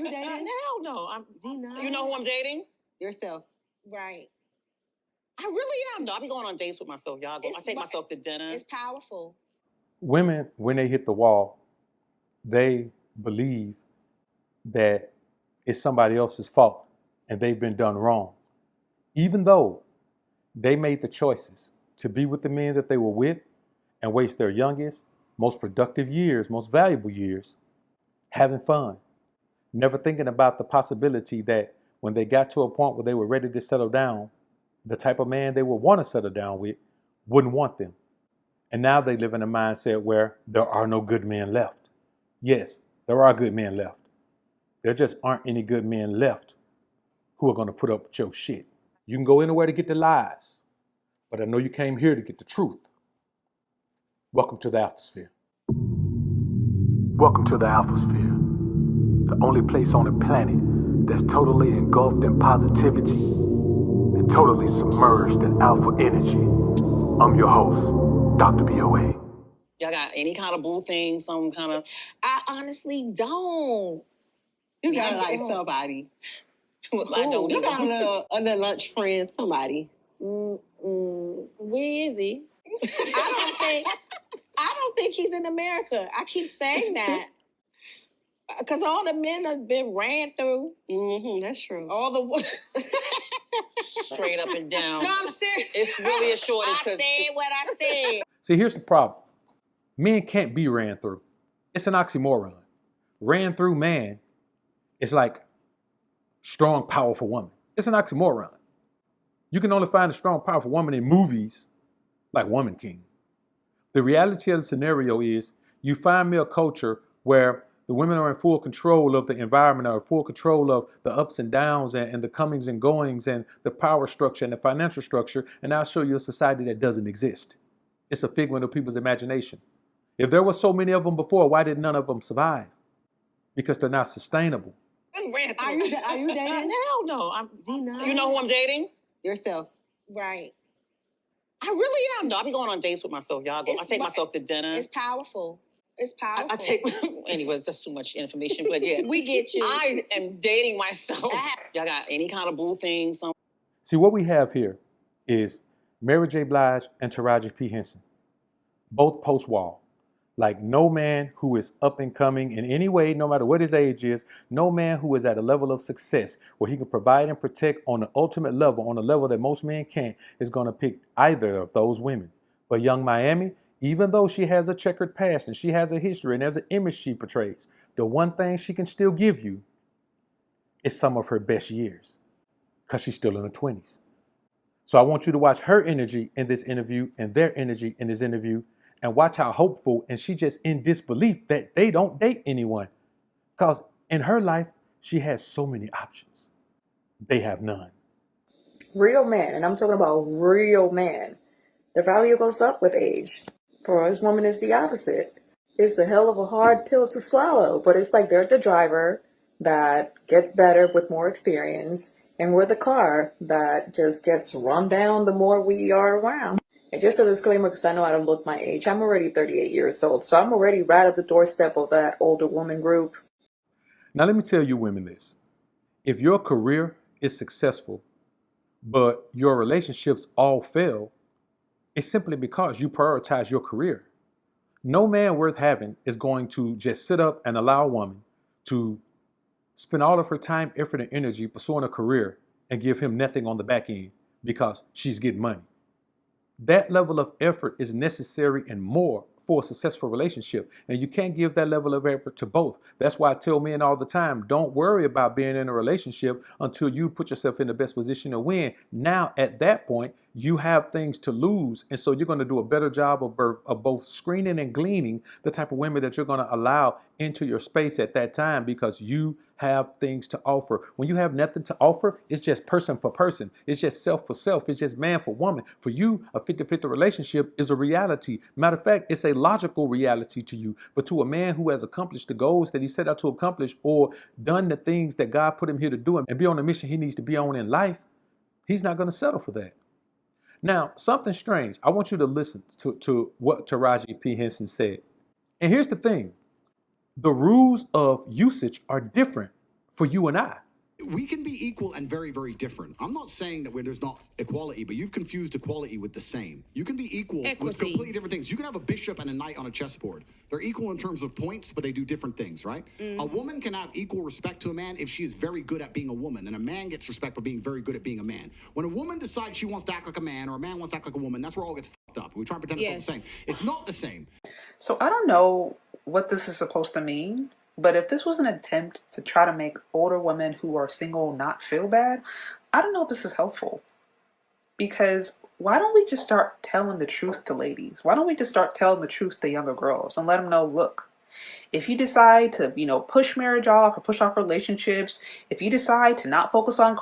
you dating? Hell no. You know who I'm dating? Yourself. Right. I really am. No, I be going on dates with myself. Y'all go. I take myself to dinner. It's powerful. Women, when they hit the wall, they believe that it's somebody else's fault and they've been done wrong. Even though they made the choices to be with the men that they were with and waste their youngest, most productive years, most valuable years, having fun, never thinking about the possibility that when they got to a point where they were ready to settle down, the type of man they would want to settle down with wouldn't want them. And now they live in a mindset where there are no good men left. Yes, there are good men left. There just aren't any good men left who are going to put up with your shit. You can go anywhere to get the lies, but I know you came here to get the truth. Welcome to the Alphasphere. Welcome to the Alphasphere, the only place on the planet that's totally engulfed in positivity and totally submerged in alpha energy. I'm your host, Dr. BOA. Y'all got any kind of boo thing, some kind of... I honestly don't. You got like somebody. I don't You either. got a little lunch friend, somebody. Where is he? I don't think he's in America. I keep saying that. Because all the men have been ran through. Mm-hmm, that's true. All the... Straight up and down. No, I'm serious. It's really a shortage. I said what I said. See, here's the problem. Men can't be ran through. It's an oxymoron. Ran through man is like strong, powerful woman. It's an oxymoron. You can only find a strong, powerful woman in movies like Woman King. The reality of the scenario is you find me a culture where the women are in full control of the environment, are in full control of the ups and downs and the comings and goings and the power structure and the financial structure, and I'll show you a society that doesn't exist. It's a figment of people's imagination. If there were so many of them before, why did none of them survive? Because they're not sustainable. Are you dating? Hell no. You know who I'm dating? Yourself. Right. I really am. No, I be going on dates with myself. Y'all go. I take myself to dinner. It's powerful. It's powerful. I take... Anyway, that's too much information, but yeah. We get you. I am dating myself. Y'all got any kind of boo thing? See, what we have here is Mary J. Blige and Taraji P. Henson, both post-wall. Like no man who is up and coming in any way, no matter what his age is, no man who is at a level of success where he can provide and protect on the ultimate level, on a level that most men can't, is going to pick either of those women. But Young Miami, even though she has a checkered past and she has a history and there's an image she portrays, the one thing she can still give you is some of her best years because she's still in her 20s. So I want you to watch her energy in this interview and their energy in this interview and watch how hopeful and she just in disbelief that they don't date anyone. Because in her life, she has so many options. They have none. Real man, and I'm talking about real man. The value goes up with age. For us women, it's the opposite. It's a hell of a hard pill to swallow, but it's like they're the driver that gets better with more experience, and we're the car that just gets run down the more we are around. And just a disclaimer, because I know I don't look my age, I'm already 38 years old, so I'm already right at the doorstep of that older woman group. Now let me tell you women this. If your career is successful, but your relationships all fail, it's simply because you prioritize your career. No man worth having is going to just sit up and allow a woman to spend all of her time, effort, and energy pursuing a career and give him nothing on the back end because she's getting money. That level of effort is necessary and more for a successful relationship. And you can't give that level of effort to both. That's why I tell men all the time, don't worry about being in a relationship until you put yourself in the best position to win. Now, at that point, you have things to lose. And so you're going to do a better job of both screening and gleaning the type of women that you're going to allow into your space at that time because you have things to offer. When you have nothing to offer, it's just person for person. It's just self for self. It's just man for woman. For you, a 50-50 relationship is a reality. Matter of fact, it's a logical reality to you. But to a man who has accomplished the goals that he set out to accomplish or done the things that God put him here to do and be on the mission he needs to be on in life, he's not going to settle for that. Now, something strange. I want you to listen to what Taraji P. Henson said. And here's the thing. The rules of usage are different for you and I. We can be equal and very, very different. I'm not saying that there's not equality, but you've confused equality with the same. You can be equal with completely different things. You can have a bishop and a knight on a chessboard. They're equal in terms of points, but they do different things, right? A woman can have equal respect to a man if she is very good at being a woman, and a man gets respect for being very good at being a man. When a woman decides she wants to act like a man, or a man wants to act like a woman, that's where it all gets fucked up. We try and pretend it's all the same. It's not the same. So I don't know what this is supposed to mean, but if this was an attempt to try to make older women who are single not feel bad, I don't know if this is helpful. Because why don't we just start telling the truth to ladies? Why don't we just start telling the truth to younger girls and let them know, look, if you decide to, push marriage off or push off relationships, if you decide to not focus on,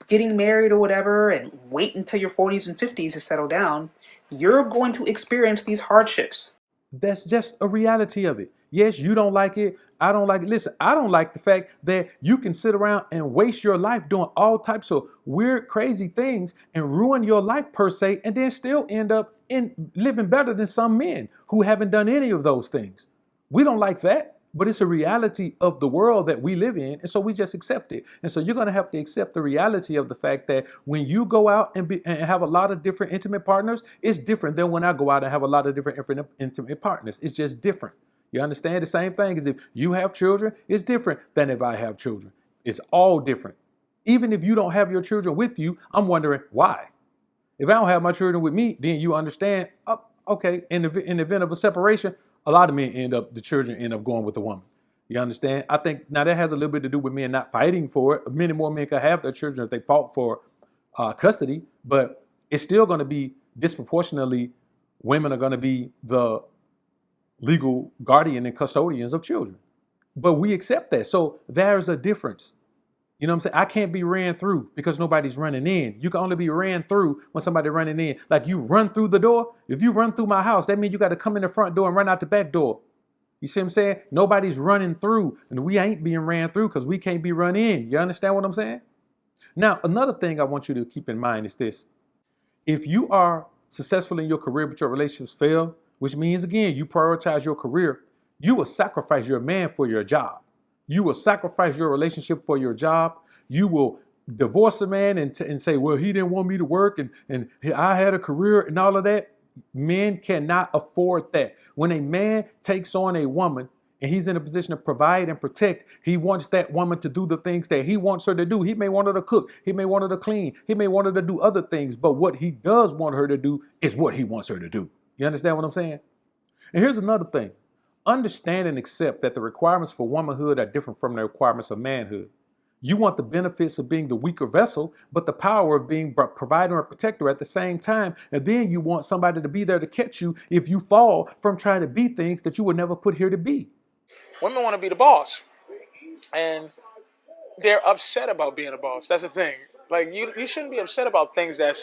getting married or whatever and wait until your 40s and 50s to settle down, you're going to experience these hardships. That's just a reality of it. Yes, you don't like it. I don't like it. Listen, I don't like the fact that you can sit around and waste your life doing all types of weird, crazy things and ruin your life per se, and then still end up in living better than some men who haven't done any of those things. We don't like that, but it's a reality of the world that we live in, and so we just accept it. And so you're going to have to accept the reality of the fact that when you go out and have a lot of different intimate partners, it's different than when I go out and have a lot of different intimate partners. It's just different. You understand? The same thing as if you have children, it's different than if I have children. It's all different. Even if you don't have your children with you, I'm wondering why. If I don't have my children with me, then you understand, okay, in the event of a separation, a lot of men the children end up going with the woman. You understand? I think now that has a little bit to do with men not fighting for it. Many more men could have their children if they fought for custody, but it's still going to be disproportionately, women are going to be the legal guardian and custodians of children. But we accept that. So there's a difference. You know what I'm saying? I can't be ran through because nobody's running in. You can only be ran through when somebody's running in. Like you run through the door. If you run through my house, that means you got to come in the front door and run out the back door. You see what I'm saying? Nobody's running through, and we ain't being ran through because we can't be run in. You understand what I'm saying? Now, another thing I want you to keep in mind is this. If you are successful in your career but your relationships fail, which means, again, you prioritize your career, you will sacrifice your man for your job. You will sacrifice your relationship for your job. You will divorce a man and say, well, he didn't want me to work and I had a career and all of that. Men cannot afford that. When a man takes on a woman and he's in a position to provide and protect, he wants that woman to do the things that he wants her to do. He may want her to cook. He may want her to clean. He may want her to do other things. But what he does want her to do is what he wants her to do. You understand what I'm saying? And here's another thing. Understand and accept that the requirements for womanhood are different from the requirements of manhood. You want the benefits of being the weaker vessel, but the power of being provider and protector at the same time. And then you want somebody to be there to catch you if you fall from trying to be things that you were never put here to be. Women want to be the boss. And they're upset about being a boss. That's the thing. Like, you shouldn't be upset about things that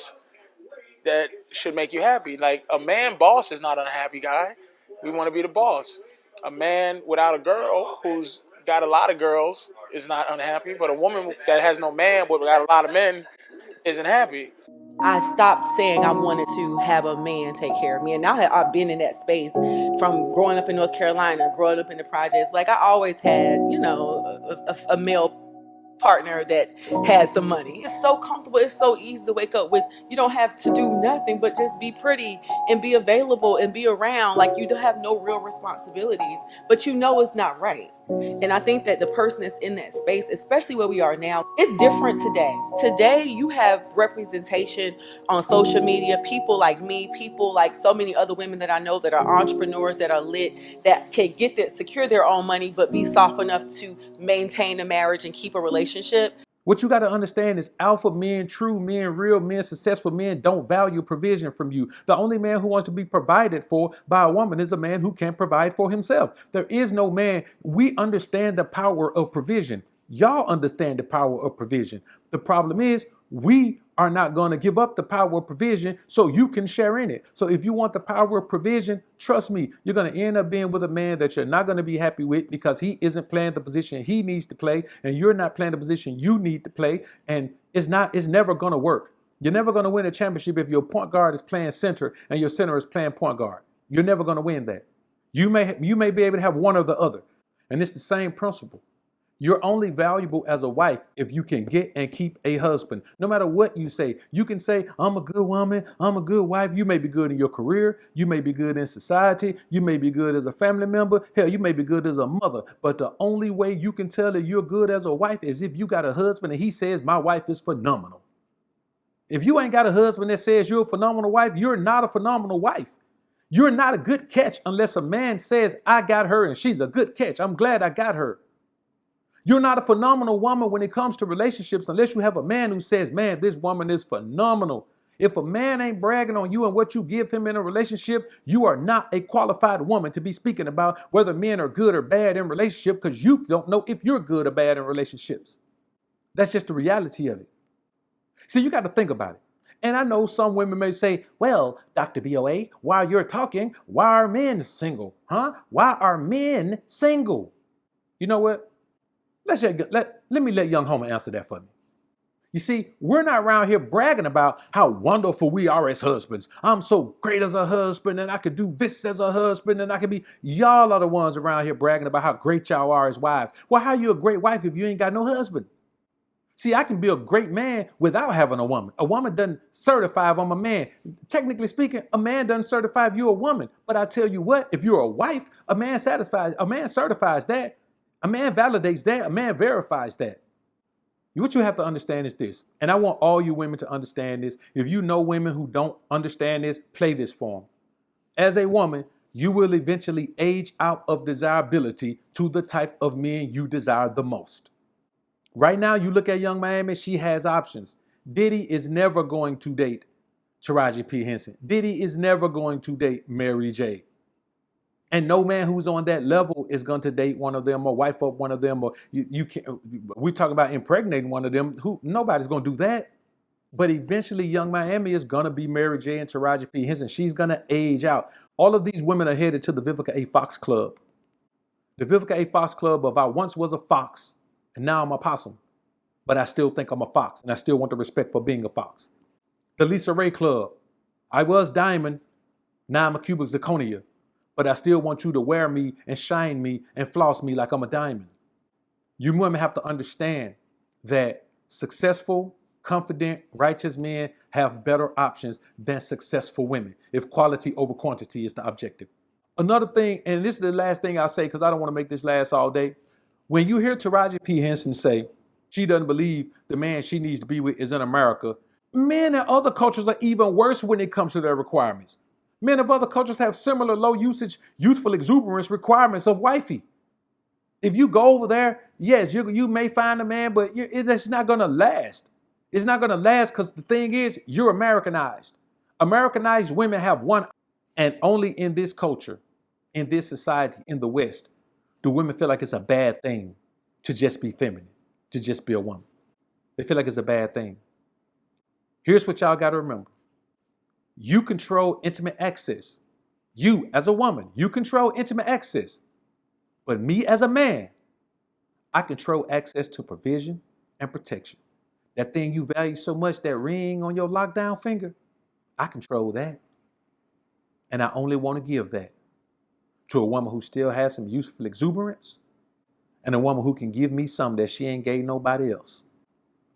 should make you happy. Like, a man boss is not an unhappy guy. We want to be the boss. A man without a girl who's got a lot of girls is not unhappy, but a woman that has no man but got a lot of men isn't happy. I stopped saying I wanted to have a man take care of me. And now I've been in that space from growing up in North Carolina, growing up in the projects. Like, I always had, a male partner that had some money. It's so comfortable. It's so easy to wake up with. You don't have to do nothing but just be pretty and be available and be around. Like, you don't have no real responsibilities, but it's not right. And I think that the person that's in that space, especially where we are now, it's different today. Today, you have representation on social media, people like me, people like so many other women that I know that are entrepreneurs, that are lit, that can secure their own money, but be soft enough to maintain a marriage and keep a relationship. What you got to understand is alpha men, true men, real men, successful men don't value provision from you. The only man who wants to be provided for by a woman is a man who can provide for himself. There is no man. We understand the power of provision. Y'all understand the power of provision. The problem is we are not going to give up the power of provision so you can share in it. So if you want the power of provision, trust me, you're going to end up being with a man that you're not going to be happy with because he isn't playing the position he needs to play and you're not playing the position you need to play. And it's never going to work. You're never going to win a championship if your point guard is playing center and your center is playing point guard. You're never going to win that. You may be able to have one or the other. And it's the same principle. You're only valuable as a wife if you can get and keep a husband. No matter what you say, you can say, I'm a good woman, I'm a good wife. You may be good in your career, you may be good in society, you may be good as a family member, hell, you may be good as a mother. But the only way you can tell that you're good as a wife is if you got a husband and he says, my wife is phenomenal. If you ain't got a husband that says you're a phenomenal wife, you're not a phenomenal wife. You're not a good catch unless a man says, I got her and she's a good catch. I'm glad I got her. You're not a phenomenal woman when it comes to relationships unless you have a man who says, man, this woman is phenomenal. If a man ain't bragging on you and what you give him in a relationship, you are not a qualified woman to be speaking about whether men are good or bad in relationship because you don't know if you're good or bad in relationships. That's just the reality of it. See, you got to think about it. And I know some women may say, well, Dr. BOA, while you're talking, why are men single? Huh? Why are men single? You know what? Let me let young Homer answer that for me. You see, we're not around here bragging about how wonderful we are as husbands. I'm so great as a husband and I could do this as a husband and I could be, y'all are the ones around here bragging about how great y'all are as wives. Well, how you a great wife if you ain't got no husband? See, I can be a great man without having a woman. A woman doesn't certify if I'm a man. Technically speaking, a man doesn't certify if you're a woman. But I tell you what, if you're a wife, a man certifies that. A man validates that. A man verifies that. What you have to understand is this, and I want all you women to understand this. If you know women who don't understand this, play this for them. As a woman, you will eventually age out of desirability to the type of men you desire the most. Right now, you look at Young Miami, she has options. Diddy is never going to date Taraji P. Henson. Diddy is never going to date Mary J. And no man who's on that level is going to date one of them or wife up one of them. Or you can't. We talk about impregnating one of them. Nobody's going to do that. But eventually, Young Miami is going to be Mary J. and Taraji P. Henson. She's going to age out. All of these women are headed to the Vivica A. Fox Club. The Vivica A. Fox Club of I once was a fox and now I'm a possum. But I still think I'm a fox and I still want the respect for being a fox. The Lisa Ray Club. I was diamond. Now I'm a cubic zirconia. But I still want you to wear me and shine me and floss me like I'm a diamond. You women have to understand that successful, confident, righteous men have better options than successful women if quality over quantity is the objective. Another thing, and this is the last thing I'll say because I don't want to make this last all day. When you hear Taraji P. Henson say she doesn't believe the man she needs to be with is in America, men in other cultures are even worse when it comes to their requirements. Men of other cultures have similar low usage, youthful exuberance requirements of wifey. If you go over there, yes, you may find a man, but it's not going to last. It's not going to last because the thing is, you're Americanized. Americanized women have one, and only in this culture, in this society, in the West, do women feel like it's a bad thing to just be feminine, to just be a woman. They feel like it's a bad thing. Here's what y'all got to remember. You control intimate access. You, as a woman, you control intimate access. But me, as a man, I control access to provision and protection. That thing you value so much, that ring on your lockdown finger, I control that. And I only want to give that to a woman who still has some youthful exuberance and a woman who can give me something that she ain't gave nobody else.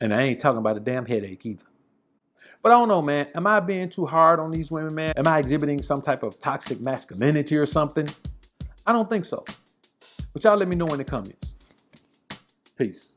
And I ain't talking about a damn headache either. But I don't know, man. Am I being too hard on these women, man? Am I exhibiting some type of toxic masculinity or something? I don't think so. But y'all let me know in the comments. Peace.